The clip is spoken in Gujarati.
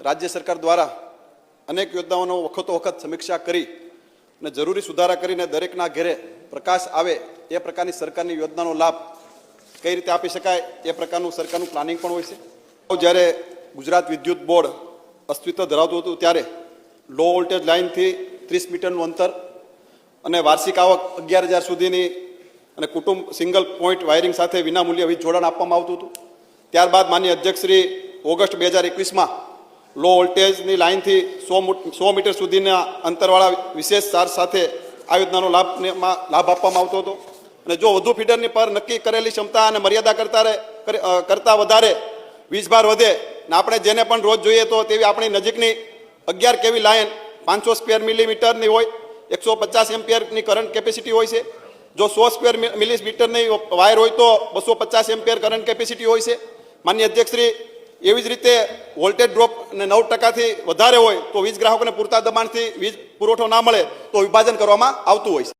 રાજ્ય સરકાર દ્વારા અનેક યોજનાઓનો વખતો વખત સમીક્ષા કરી અને જરૂરી સુધારા કરીને દરેકના ઘરે પ્રકાશ આવે એ પ્રકારની સરકારની યોજનાનો લાભ કઈ રીતે આપી શકાય એ પ્રકારનું સરકારનું પ્લાનિંગ પણ હોય છે. જ્યારે ગુજરાત વિદ્યુત બોર્ડ અસ્તિત્વ ધરાવતું હતું ત્યારે લો વોલ્ટેજ લાઇનથી 30 મીટરનું અંતર અને વાર્ષિક આવક 11,000 સુધીની અને કુટુંબ સિંગલ પોઈન્ટ વાયરિંગ સાથે વિનામૂલ્ય વીજ જોડાણ આપવામાં આવતું હતું. ત્યારબાદ માનનીય અધ્યક્ષશ્રી ઓગસ્ટ 2021માં લો વોલ્ટેજની લાઇનથી 100 મીટર સુધીના અંતરવાળા વિશેષ ચાર્જ સાથે આ યોજનાનો લાભ આપવામાં આવતો હતો. અને જો વધુ ફીડરની પર નક્કી કરેલી ક્ષમતા અને મર્યાદા કરતાં વધારે વીજભાર વધે ને આપણે જેને પણ રોજ જોઈએ તો તેવી આપણી નજીકની 11 કેવી લાઇન 500 સ્ક્વેર મિલીમીટરની હોય, 150 એમ્પિયરની કરંટ કેપેસિટી હોય છે. જો 100 સ્ક્વેર મિલીમીટરની વાયર હોય તો 250 એમ્પિયર કરંટ કેપેસિટી હોય છે. માનનીય અધ્યક્ષશ્રી, એવી જ રીતે વોલ્ટેજ ડ્રોપ 9%થી વધારે હોય તો વીજ ગ્રાહકોને પૂરતા દબાણથી વીજ પુરવઠો ના મળે તો વિભાજન કરવામાં આવતું હોય છે.